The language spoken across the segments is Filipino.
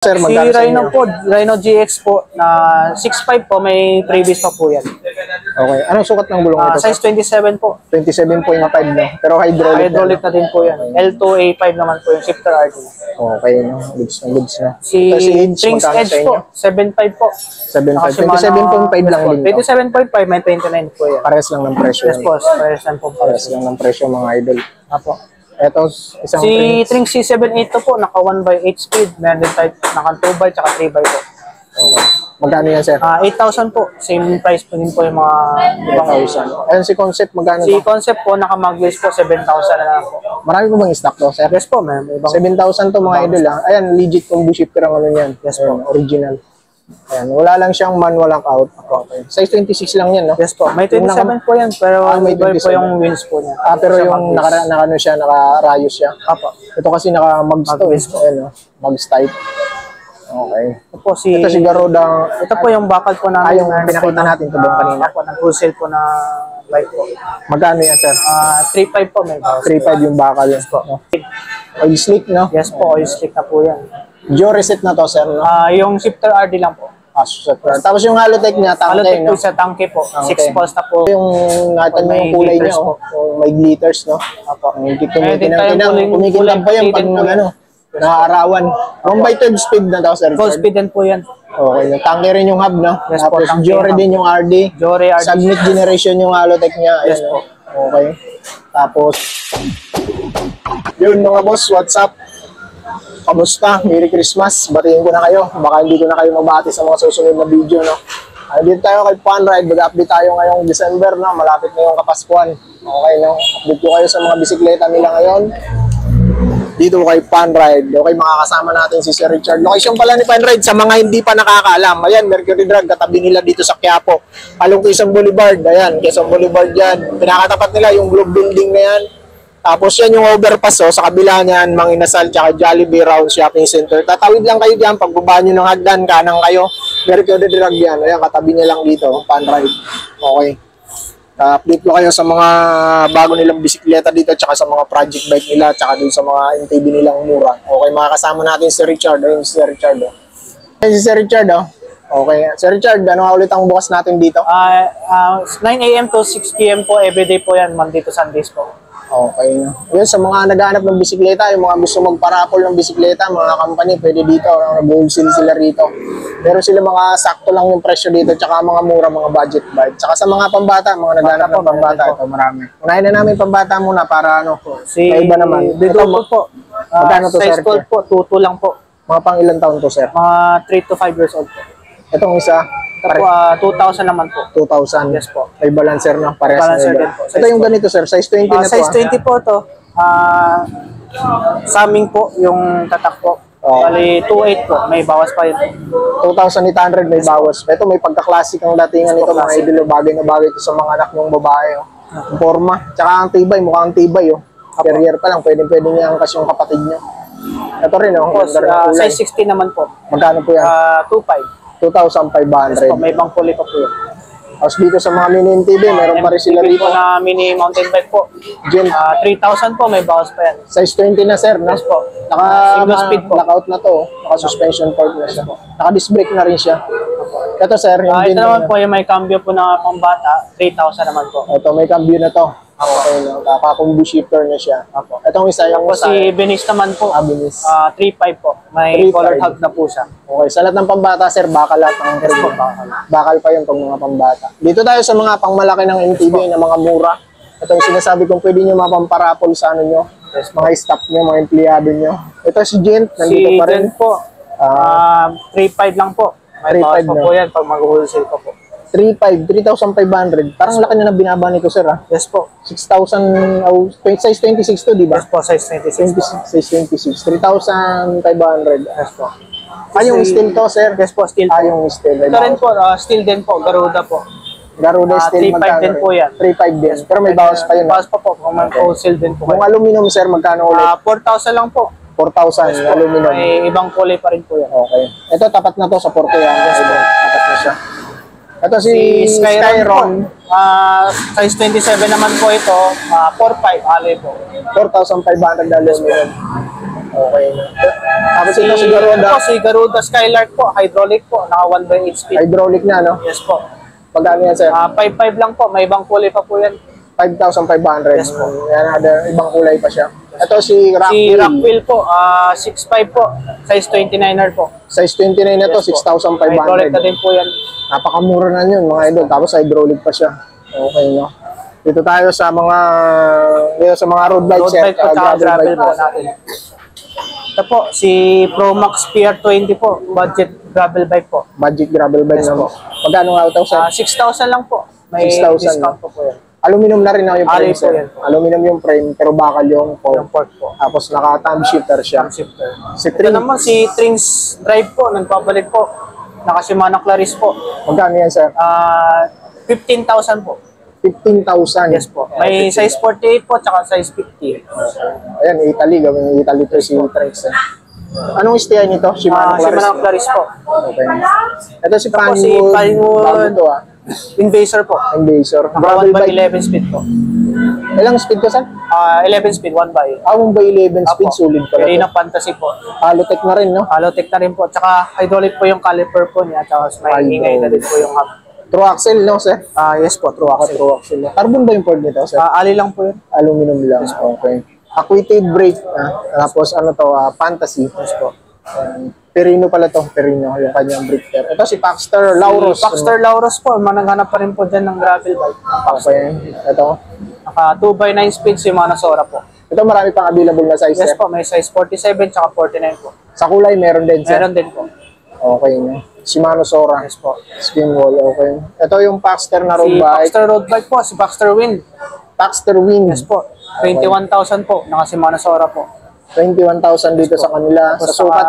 Sir, Si magkano sa Rhino inyo? po, Rhino GX po na 6.5 po, may previous pa po yan. Okay. Anong sukat ng gulong nito? Size 27 po. 27.5 no? Pero hydraulic, Hydraulic na din po yan. L2A5 naman po yung shifter RD. Okay, no? Goods na goods na. Si Ito si Edge, Trinx magkano Edge sa po, inyo? 7.5 po. 7.5. 27.5 lang din. No? 27.5, may 29 po yan. Pares lang ng presyo. Yes po, pares lang po. Pares lang ng presyo mga idol. Apo. Ito, isang Si Trinx C78 po, naka 1x8 speed. Meron din tayo, naka 2x tsaka 3x po. Okay. Magkano yan, sir? 8,000 po. Same price po din po yung mga ibang 8,000. Ayun si Concept, magkano Si to? Concept po, naka-magwis po, 7,000 na lang po. Marami po bang stock to, sir? Yes po, may ibang 7,000 to mga idol ha. Ayan, legit combo shifter ang ano niyan. Yes po. Ayan, original. Ayan, wala lang siyang manual ang out. Okay. Size 26 lang yan, no? Yes po. May 27 po yan, pero may iba po 27. yung wheels po niya. Pero Sa yung Magwis. naka-ano siya, naka-rayos siya. Apo. Ito kasi naka-mags to, Magwis po. Ayan, no? Mags type. Okay. Ito po si... Ito si Garuda. Ito po yung bakal po namin. Yung pinakita natin ito doon kanina. Apo, ng full sale po na bike po. Magkano yan, sir? 3.5 po may bawas. 3.5 yung bakal. Yes po. No? Oil slick, no? Yes po, oil slick na po yan. Geo reset na to, sir, no? Yung shifter RD lang po. Tapos yung Halotech niya, tangke, Halotech no? po sa tangke po. Tangke. 6 pulse na po. Yung nakita niyo yung kulay niya, oh. May glitters, no? Apo. Kumikinang, kulay- kumikinang pa yan pag kulay- ano, nakaarawan. 1/3 speed na daw, sir. Full speed din po yan. Okay, yung tangke rin yung hub, no? Yes po, Tapos tangke Jore hub. din yung RD. Jore RD. Submit generation yung Halotech niya. Yes Ayan, po. no? Okay. Tapos, yun mga boss, what's up? Kamusta? Merry Christmas. Batiin ko na kayo. Baka hindi ko na kayo mabati sa mga susunod na video, no? Dito tayo kay Funride. Mag-update tayo ngayong December, no? Malapit na yung Kapaskuhan. Okay, no? Update ko kayo sa mga bisikleta nila ngayon. Dito kay Funride. Okay, makakasama natin si Sir Richard. Location pala ni Funride sa mga hindi pa nakakaalam. Ayan, Mercury Drug. Katabi nila dito sa Quiapo. Palong Quezon Boulevard. Ayan, Quezon Boulevard yan. Pinakatapat nila yung Globe Building na yan. Tapos yan yung overpass, sa kabila niyan, Mang Inasal, tsaka Jollibee Round Shopping Center. Tatawid lang kayo diyan, pagbaba nyo ng hagdan, kanang kayo, Mercury Drug yan. Ayan, katabi niya lang dito, Funride. Okay. Update ko kayo sa mga bago nilang bisikleta dito, tsaka sa mga project bike nila, tsaka dun sa mga MTB nilang mura. Okay, makakasama natin si Richard. Ayun si Sir Richard. Ayun si Sir Richard, Okay. Sir Richard, ano nga ulit ang bukas natin dito? 9 a.m. to 6 p.m. po, everyday po yan, Monday to Sundays po. Okay. Yun, sa mga naghahanap ng bisikleta, yung mga gusto magparapol ng bisikleta, mga company, pwede dito. Nag-wholesale sila rito. Pero sila mga sakto lang yung presyo dito, tsaka mga mura, mga budget bike. Tsaka sa mga pambata, mga naghahanap ng pambata, ito marami. Unahin na namin pambata muna para ano, may iba naman. Ito po. Magkano to, size sir? 12 po, 2 lang po. Mga pang ilang taon to, sir? Mga 3 to 5 years old po. Itong isa, Ito po, 2,000 naman po. 2,000. Yes po. May balancer na, parehas Balancer na din iba. po. Ito yung ganito, sir, size 20 na to. Size 20 po to. Saming po yung tatak po. Oh. Bali, 2.8 po. May bawas pa yun. 2,800 may bawas. Ito may pagka-classic ang datingan nito, mga idolo, bagay na bagay ito sa mga anak ng babae. Ang forma. Tsaka ang tibay, mukhang tibay. Carrier pa lang, pwede niya angkas yung kapatid niya. Ito rin, Size 16 naman po. Magkano po yan? 2.5. 2,500. May ibang kulay pa po yun. Tapos dito sa mga mini MTB, meron pa rin sila MTB dito. po na mini mountain bike po. Gen 3,000 po, may bawas pa yan. size 20 na, sir, no? Yes po. Single speed po. Knockout na to. Naka-suspension port na siya. Naka-disc brake na rin siya. Ito, sir, yung Ito naman po yung may cambio po na pambata, 3,000 naman po. Ito, may cambio na to. Okay, no? Naka-combo shifter na siya. Itong isa yung Tapos si Venice naman po, Abilis. 3.5 po. May 3.5. colored hub na po siya. Okay, sa lahat ng pambata, sir, bakal lahat ng Yes po, bakal. Bakal pa yung pag mga pambata. Dito tayo sa mga pangmalaki ng MTB na mga mura. Ito yung sinasabi kong pwede nyo mapamparapol sa ano nyo. Mga staff nyo, mga empleyado nyo. Ito si Gent, nandito pa rin. Gent po, 3.5 lang po. May 3.5 bawas pa na. po yan pag mag-wholesale pa po. 3,500. Parang laki na binaba nito, sir, ha? Yes po. 6,000, size 26 to, di ba? Yes po, size 26 po. Size 26. 3,500. Yes po. Yung steel to, sir? Yes po, steel po. Yung steel. Ito rin po, steel din po, Garuda po. Garuda steel, 3.5 din po yan. 3.5 din. Pero may bawas pa yun. Bawas pa po, kung mag-wholesale din po Kung kayo. aluminum, sir, magkano ulit? 4,000 lang po. 4,000 aluminum. May ibang kulay pa rin po yan. Okay. Ito, tapat na to sa Porto yan. Tapat na siya. Ito si Skyron. Size 27 naman po ito. 4.5 alay po. $4,500 aluminum. Okay. Tapos ito si Garuda. Po, si Garuda Skylark po, hydraulic po, naka 1/8 speed. Hydraulic na, no? Yes po. Pagkano yan, sir? 5.5 lang po, may ibang kulay pa po yan. 5,500. Yes po. Yan, ada, ibang kulay pa siya. Ito si Si Rockwell. Rockwell po, 6.5 po, size 29er po. Size 29 na to, Yes po. 6,500. Hydraulic na din po yan. Napakamura na yun, mga idol. Tapos hydraulic pa siya. Okay, no? Dito tayo sa mga road bike, Road sir. bike po, tsaka gravel po po. natin. Ito po, si Promax PR20 po, budget gravel bike po. Budget gravel bike Yes na po. mo. Magkano nga ito, sir? 6,000 lang po. May 6,000 discount po po yan. Aluminum na rin ang yung frame, Alloy po sir. yan. Aluminum yung frame, pero bakal yung Yung fork. port po. Tapos naka-thumb shifter siya. Thumb shifter. Si Ito Trim, naman si Trings Drive po, nagpabalik po. Naka Shimano Claris po. magkano yan, sir? 15,000 po. 15,000. Yes po. May size 48 po, tsaka size 50. Ayan, Italy. Gawin Italy to si Trix. Anong stay nito? Shimano Claris. Shimano Claris po. Okay. Ito si Tapos si Pinewood. Pinewood. Bago to, Invasor po. Invasor. Naka Gravel 1/11 bike. speed po. Ilang speed ka, sir? 11 speed, 1 by. 1/11 speed. Sulit pala Pwede to. ng fantasy po. Halotech na rin, no? Halotech na rin po. Tsaka hydraulic po yung caliper po niya. Tsaka may ingay na din po yung hub. True axle, no, sir? Yes po, true axle. True axle. Carbon ba yung port nito, sir? Ali lang po yun. Aluminum lang. Okay. Acquitted brake. Tapos ano to, Fantasy. Yes po. Perino pala to. Perino, yung kanyang brake pair. Ito si Paxter Lauros. Si Paxter Lauros po, mananghanap pa rin po dyan ng gravel bike. Okay. Ito. Naka 2x9 speed si Manasora po. Ito marami pang available na size, Yes sir. po, may size 47 tsaka 49 po. Sa kulay, meron din, sir. Meron din po. Okay. No? Shimano Sora. Yes po. Skin wall, okay. Ito yung Paxter na road Si bike. Paxter road bike po, si Paxter Wind. Paxter Wind. Yes po. 21,000 po, naka si Manasora po. 21,000 dito sa kanila. Sa Tapos sukat,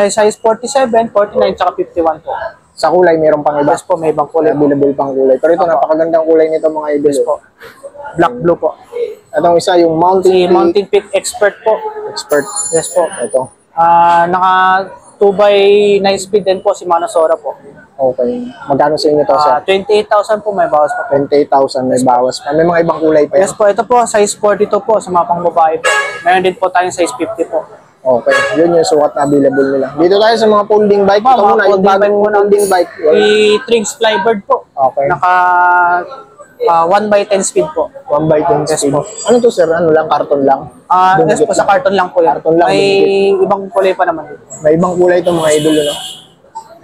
size 47, 49 tsaka 51 po. sa kulay, meron pang iba. Yes po, may ibang kulay. Available pang kulay. Pero ito, napakagandang kulay nito, mga idol. Yes po. Black blue po. Itong isa, yung Mountain Si Peak Mountain Peak Expert po. Expert. Yes po. Ito. Naka 2x9 speed din po si Manasora po. Okay. Magkano sa inyo to, sir? 28,000 po may bawas pa po. 28,000, may bawas pa. May mga ibang kulay pa yan. Yes po, ito po, size 42 po sa mga pang babae po. Meron din po tayong size 50 po. Okay. Yun yung sukat na available nila. Dito tayo sa mga folding bike. Ito Mga muna, yung folding bike bagong po na- folding bike. Si Trings Flybird po. Okay. Naka 1x10 speed po. 1x10 Yes speed. po. Ano to, sir? Ano lang? Karton lang? Yes po, sa carton lang po yan. Carton lang, May ibang kulay pa naman dito. May ibang kulay itong mga idol, no?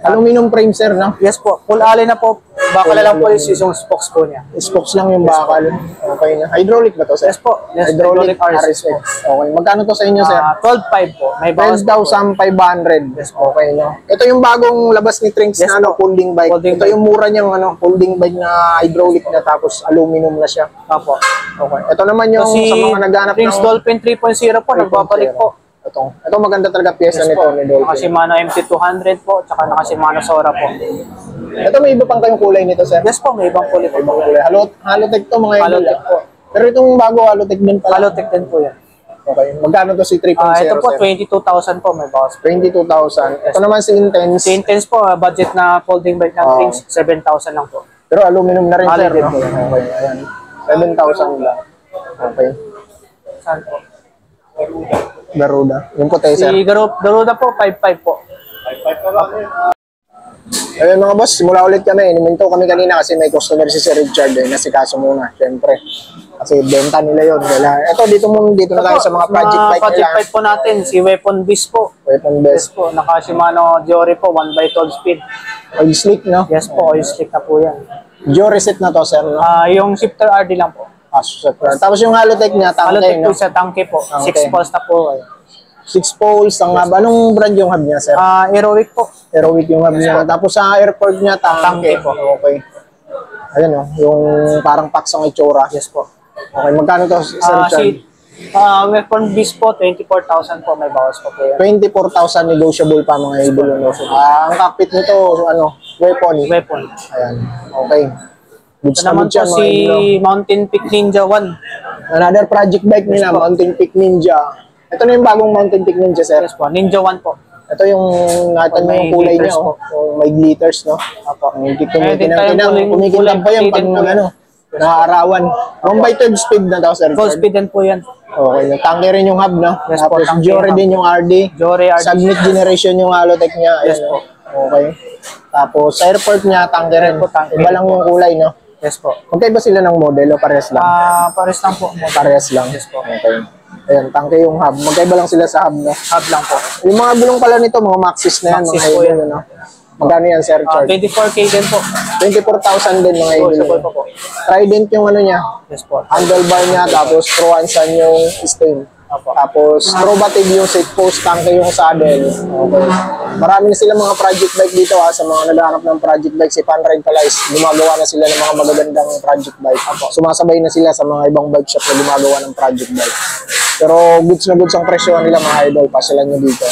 Aluminum frame, sir, no? Yes po, full alloy na po. Baka Full lang po alloy. yung spokes po niya. Spokes lang yung bakal. Okay na. Hydraulic ba to, sir? Yes po. Yes, Hydraulic RSX po. RSX. Okay. Magkano to sa inyo, sir? 12.5 po. May bawas po. 12,500. Yes po. Okay, no? Ito yung bagong labas ni Trinks Yes na ano, po. folding bike. Folding Ito bike. yung mura niyang ano, folding bike na hydraulic na tapos aluminum na siya. Opo. Okay. Ito naman yung Kasi sa mga naghanap Trings Dolphin 3.0 po, nagbabalik po. Ito maganda talaga pyesa Yes nito po. ni Naka Dolphin. Shimano MT200 po, tsaka naka Shimano Sora po. Ito may iba pang kayong kulay nito, sir. Yes po, may ibang kulay po. Ibang kulay. Halotech to mga idol. Halotech po. Pero itong bago Halotech din pala. Halotech din po yan. Okay. Magkano to si 3.0, Ito po, sir? 22,000 po, may bawas po. 22,000. Ito naman si Intense. Si Intense po, budget na folding bike ng Trings, 7,000 lang po. Pero aluminum na rin, sir. Alloy din No? po yan. Okay. Ayan. 7,000 lang. Okay. Saan po? Garuda. Yung puti, Si sir. Garuda po, 5.5 po. Ayun mga boss, simula ulit kami. Iniminto kami kanina kasi may customer si Sir Richard. Nasikaso muna, syempre. Kasi benta nila yun. Ito, dito na tayo sa mga project bike project nila. bike po natin, si Weapon Beast po. Weapon Yes best. po, naka Shimano Jory po, 1x12 speed. Oil slick, no? Yes po, oil slick na po yan. Geo reset na to, sir, no? Yung shifter RD lang po. Tapos yung Halotech niya, tangke, Halotech po no? sa tangke po, Tangke. 6 poles na po. 6 poles, ang hub. Anong brand yung hub niya, sir? Heroic po. Heroic yung hub niya. Tapos sa airport niya, tangke. Tangke po. Okay. Ayan, no? Yung parang packs ang itsura. Yes po. Okay, magkano to, Sir Richard? Weapon Beast po, 24,000 po, may bawas pa po yan. 24,000 negotiable pa mga idol. No? Ang cockpit nito, weapon. Weapon. Ayan. Okay. Goods Ito naman na po mga si idol. Mountain Peak Ninja 1. Another project bike nila, Yes po. Mountain Peak Ninja. Ito na yung bagong Mountain Peak Ninja, sir. Yes po, Ninja 1 po. Ito yung natin May yung kulay niya, glitters oh. po. Yung may glitters, no? Apo. Ang kumikinang, tayong kumikinang pa yan pag kulay nag, ano, Naarawan. 1x12 speed na daw, Sir Full Richard. speed din po yan. Okay, tangke rin yung hub, no? Yes po, Tapos tangke Jory hub. din yung RD. Jory RD. Submit generation yung Alotech niya. Yes Ayan, po. no? Okay. Tapos sa airport niya, tangke rin. po, tangke Iba rin lang po. yung kulay, no? Yes po. Magkaiba sila ng model o parehas lang? Pares lang po. Parehas lang. Yes po. Okay. Ayan, tangke yung hub. Magkaiba lang sila sa hub, no? Hub lang po. Yung mga bulong pala nito, mga Maxis na yan, Maxis mga po idol, yan. no? Magkano yan, Sir Richard? 24K din po. 24,000 din, mga idol. Negotiable po po. Trident yung ano niya, Yes po. handlebar niya, tapos Pro Ansan yung stem. Opo. Tapos Probative yung seat post, tangke yung saddle. Okay. Marami na sila mga project bike dito sa mga naghahanap ng project bike. Si Panride pala is gumagawa na sila ng mga magagandang project bike. Sumasabay na sila sa mga ibang bike shop na gumagawa ng project bike. Pero goods na goods ang presyo nila, mga idol. Pasyalan nyo dito.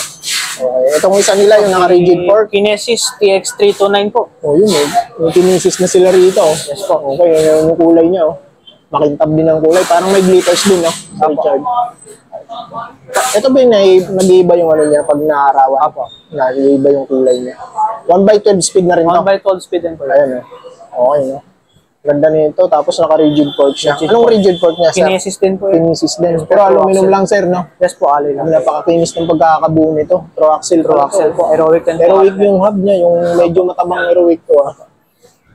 Okay. Itong isa nila yung naka-rigid fork. Kinesis TX329 po. Oh, yun eh. Yung tinisis na sila rito. Yes po. Okay, yun yung kulay niya. Oh. Makintab din ang kulay. Parang may glitters din, no? Richard. Ito ba yung nag-iiba yung ano niya pag naarawan? Apo. Nag-iiba yung kulay niya. 1x12 speed na rin to. 1x12 speed din po. Ayan, oh. Okay, no? Ganda nito. Tapos naka-rigid fork siya. Rigid Anong fork. rigid fork niya, sir? Kinesis din po. Kinesis din. Pero Pro aluminum axle. lang, sir, no? Yes po, alloy lang. Napakakinis ng pagkakabuo nito. Pro axle. Pro axle po. Aerowick din po. Aerowick yung hub niya. Yung medyo matabang aerowick to, ah.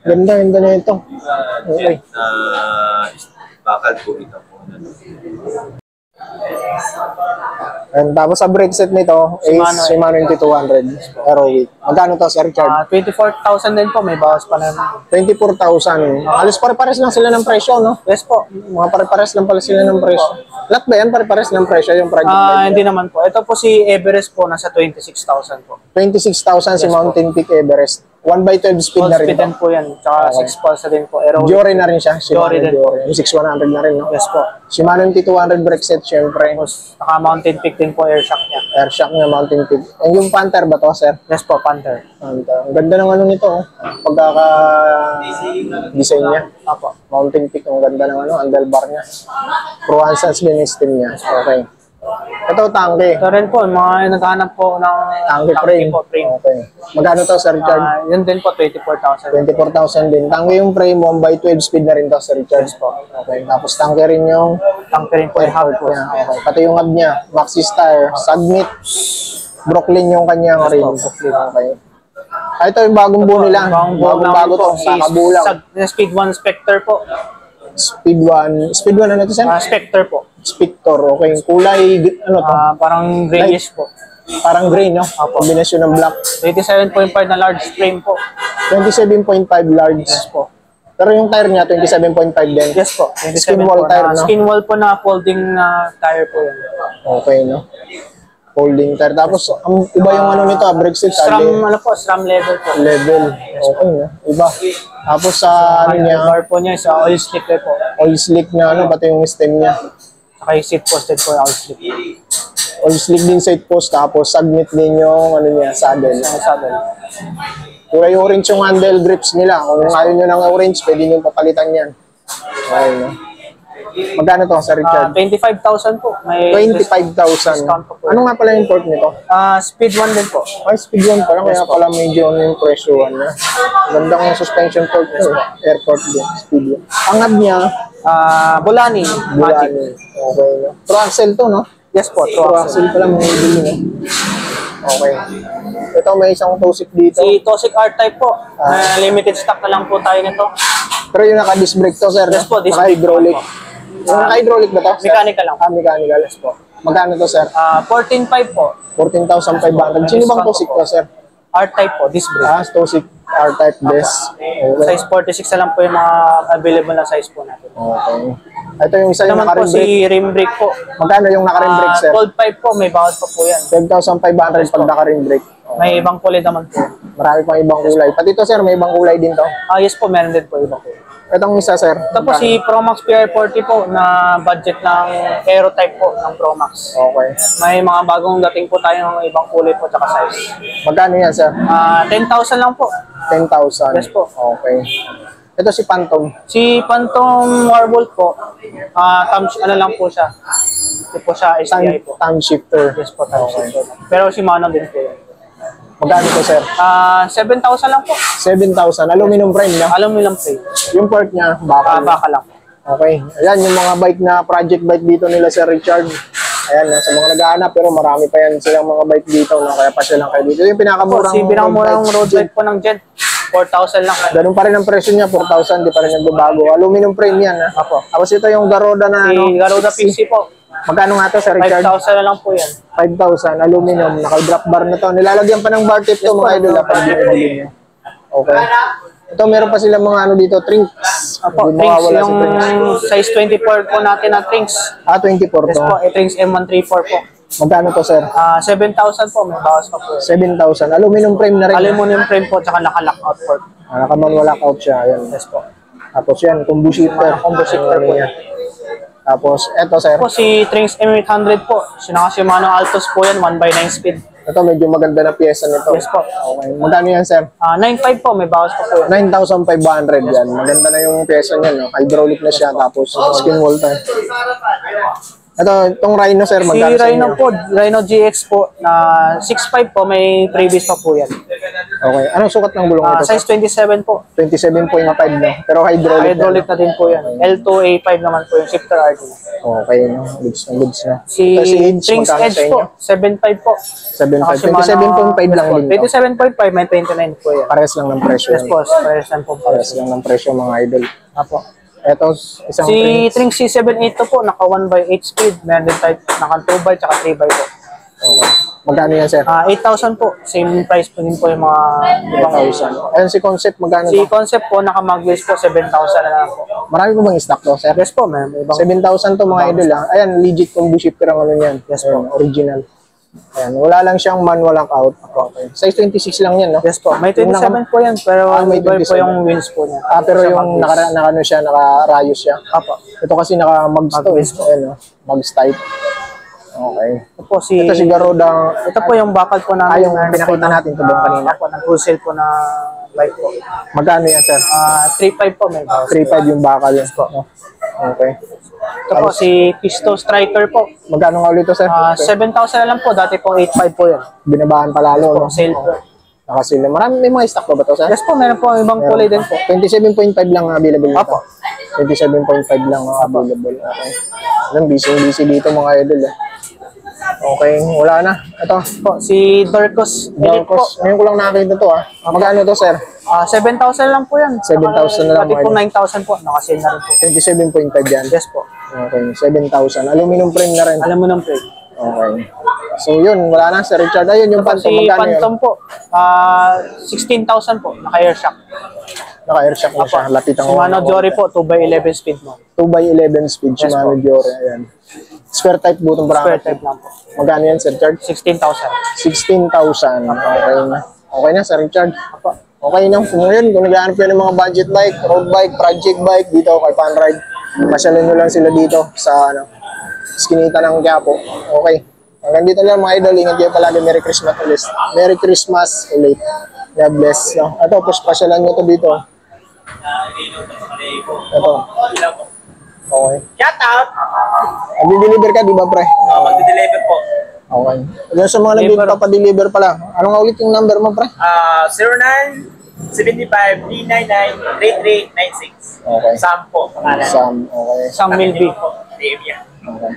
Ganda na ito. Okay. Bakal po ito po. And tapos sa brake set nito is Shimano NT200 Aerowick. Magkano to, Sir Richard? 24,000 din po. May bawas pa naman. 24,000. Halos pare-pares lang sila ng presyo, no? Yes po. Mga pare-pares lang pala sila ng presyo. Lahat ba yan pare-pares ng presyo yung project bike? Hindi naman po. Ito po si Everest po. Nasa 26,000 po. 26,000 si Yes, Mountain Peak Everest. 1x12 speed 12 na rin speed to. din po yan. Tsaka Okay. 6 pulse din po. Aerowick. Jory na rin siya. Jory din po. Yung 6100 na rin, no? Yes po. Shimano NT200 brake set, syempre. Tapos naka Mountain Peak din po air shock niya. Air shock niya, Mountain Peak. And yung Panther ba to, sir? Yes po, Panther. Panther. Ang ganda ng ano nito, oh. Pagkaka-design niya. Apo. Mountain Peak, ang ganda ng ano, handlebar niya. Pro Ansans din yung steam niya. Okay. Ito, tangke. Ito rin po, mga naghahanap po ng Tangke frame. po, frame. Okay. Magkano to, Sir Richard? Yun din po, 24,000. 24,000 din. Tangke yung frame, 1x12 speed na rin to, Sir Richard. Yes po. Okay. Tapos tangke rin yung Tangke rin po yung hub po. niya. Okay. Pati yung hub niya. Maxis tire. Submit. Brooklyn yung kanyang Yes rim. po, Brooklyn. Okay. Ito yung bagong buo nila. Bagong-bago to. Nakabulang. Speed 1 Spectre po. Speed 1. Speed 1 ano to, Sir? Spectre po. Spector. Okay. Kulay, ano to? Parang grayish po. Parang gray, no? Kombinasyon ng black. 27.5 na large frame po. 27.5 large. Yes po. Pero yung tire niya, 27.5 din. Yes po. Skin wall tire, no? Skin wall po na folding tire po yun. Okay, no? Holding tire. Tapos, iba yung ano nito, brake set, SRAM level po. level. Okay, no? Iba. Tapos sa ano niya, Bar po niya sa oil slick po. oil slick na ano, pati yung stem niya. Saka yung seat posted po yung oil slick. Oil slick din side post, tapos submit din yung ano niya, saddle. Yung saddle. Kulay orange yung handle grips nila. Kung ayaw nyo ng orange, pwede nyo papalitan yan. Okay, no? Magkano to, Sir Richard? 25,000 po. May 25,000. discount po po. Ano nga pala yung port nito? Speed 1 din po. Ay, speed 1 pala, kaya pala medyo ano yung presyo na. Ganda ng suspension port to, airport din, speed 1. Ang hub niya, Bulani. Magic. Bulani. Okay, no? Pro axle to, no? Yes po, Pro Pro axle pala, may bili, no? Okay. Ito, may isang tosik dito. Si Tosik R-Type po. Limited stock na lang po tayo nito. Pero yung naka-disc brake to, sir. Yes po, disc brake Naka-hydraulic. po. Yung naka-hydraulic ba to, sir? Mechanical lang. Mechanical. Yes po. Magkano to, sir? 14.5 po. 14,500. Sino bang tosik to, sir? R-Type po, disc brake. Tosik R-type desk. Okay. Size 46 na lang po yung mga available na size po natin. Okay. Ito yung isa Ito yung naman po naka-rim brake. si rim brake po. Magkano yung naka-rim brake, sir? 12.5 po, may bawat pa po yan. 12,500 pag naka-rim brake. May ibang kulay naman po. Marami pang ibang kulay. Pati ito, sir, may ibang kulay din to. Yes po, meron din po ibang kulay. Itong isa, sir. Ito po si Promax PR40 po na budget ng Aero type po ng Promax. Okay. May mga bagong dating po tayo ng ibang kulay po tsaka size. Magkano yan, sir? 10,000 lang po. 10,000. Yes po. Okay. Ito si Phantom. Si Phantom Warbolt po, ano lang po siya. Ito po siya STI po. Time shifter. Yes po, time shifter. Pero si Shimano din po yan. Magkano to, sir? 7,000 lang po. 7,000. Aluminum frame, no? Alam mo lang po. Yung part niya, bakal. Baka lang. Okay. Ayan, yung mga bike na project bike dito nila, Sir Richard. Ayan, sa mga nag-aanap, pero marami pa yan silang mga bike dito, no? Kaya pa lang kayo dito. Yung pinakamurang Si pinakamurang road bike po ng Gent. 4,000 lang. Ganun pa rin ang presyo niya, 4,000, di pa rin nagbabago. Aluminum frame yan, ha? Apo. Tapos ito yung Garuda na, Si Garuda PC po. Magkano nga to, Sir Richard? 5,000 na lang po yan. 5,000, aluminum, naka-drop bar na to. Nilalagyan pa ng bar tip to, mga idol, pag binibili nyo. Okay. Ito, meron pa sila mga ano dito, trinks. Apo, Hindi Trinks mawawala yung si Trinks. size 24 po natin na Trinks. 24 Yes to. po, Trinks M134 po. Magkano to, sir? 7,000 po, may bawas pa po. 7,000. Aluminum frame na rin. Aluminum frame po, tsaka naka-lockout port. Naka-manual lockout siya. Ayan. Yes po. Tapos yan, combo shifter. Combo shifter po yan. Tapos, eto, sir. Po si Trinks M800 po. Sinaka Shimano Altos po yan, 1x9 speed. Ito, medyo maganda na pyesa nito. Yes po. Okay. Magkano yan, sir? 9.5 po, may bawas pa po yan. 9,500 yan. Maganda na yung pyesa niya, no? Hydraulic na siya. Tapos, skin wall time. Ito, itong Rhino, sir, Si magkano sa Rhino inyo? po, Rhino GX po, na 6.5 po, may previous pa po yan. Okay. Anong sukat ng gulong ito? Size 27 po. 27.5, no? Pero hydraulic, Hydraulic na din po yan. L2A5 naman po yung shifter RD. Okay, no? Goods na goods na. Si Ito, Edge, Trinks magkano Edge sa inyo? po, 7.5 po. 7.5. 27.5 lang din. 27.5, may 29 po yan. Pares lang ng presyo. Yes po, pares lang po. Pares lang ng presyo, mga idol. Apo. Ito, isang Si Trinks C782 po, naka 1x8 speed. Meron din type, naka 2x tsaka 3x po. Okay. Magkano yan, sir? 8,000 po. Same price po din po yung mga ibang 8,000. Ayun, si Concept, magkano Si to? Concept po, naka mag-wheels po, 7,000 na lang po. Marami po bang stock to, sir? Yes po, may ibang 7,000 to, mga idol, ha? Ayan, legit combo shifter ang ano niyan. Yes Ayan, original. Ayan, wala lang siyang manual lockout. Okay. Size 26 lang yan, no? Yes po, may 27 po yan, pero may iba po 27. yung wheels po niya. Pero Sa yung mag-wheels. naka ano siya, naka-rayos siya. Apo. Ito kasi naka-mugs to, Mag-wheels po. Ayan, no? Mugs type. Okay. Ito po si... Ito si Garuda. Ito po yung bakal po namin. yung pinakita natin ito doon kanina. Apo, ng wholesale po na bike po. Magkano yan, sir? 3.5 po may bawas. 3.5 yung bakal. No? Okay. Ito po si Pisto Striker po. Magkano nga ulit to, sir? 7,000 na lang po, dati po 8.5 po yan. Binabahan pa lalo, no? Sale po. Nakasila. Marami, may mga stock pa ba to, sir? Yes po, meron po ibang kulay din po. 27.5 lang ang available nito. Apo. 27.5 lang ang available. Okay. Alam, busy dito, mga idol. Okay, wala na. Ito. Po, si Dorcos Elite po. Dalcos. Ngayon ko lang nakita to, ah. Magkano to, sir? 7,000 lang po yan. 7,000 na lang, Dati po mga 9,000 po, nakasale na rin po. 27.5 yan. Yes po. Okay, 7,000. Aluminum frame na rin. Alam mo ng pre. Okay. So yun, wala na, Sir Richard. Ayun, yung Phantom. Si Magkano yun? Phantom po, 16,000 po, naka-air shock. Naka-air shock na siya. Lapit ang Shimano Jory po, 2x11 speed mo. 2x11 speed, Shimano po. Diore. Ayan. Square type butong Square bracket. type lang po. Magkano yan, Sir Richard? 16,000. 16,000. Okay na. Okay na, Sir Richard. Okay na. Ngayon, kung nag-aanap kayo ng mga budget bike, road bike, project bike, dito kay Funride, masyalin nyo lang sila dito sa Skinita ng Quiapo. Okay. Hanggang dito lang, mga idol. Ingat kayo palagi. Merry Christmas ulit. Merry Christmas ulit. God bless. No? Ito, pasyalan nyo to dito. Ito. Okay. Shout out! Mag-deliver ka, di ba, pre? Mag-deliver po. Okay. Yan sa mga nagpapadeliver pala. Ano nga ulit yung number mo, pre? 0975-399-3396. Okay. Sam po, pangalan. Sam. Okay. Sam Milby. Name niya. Okay.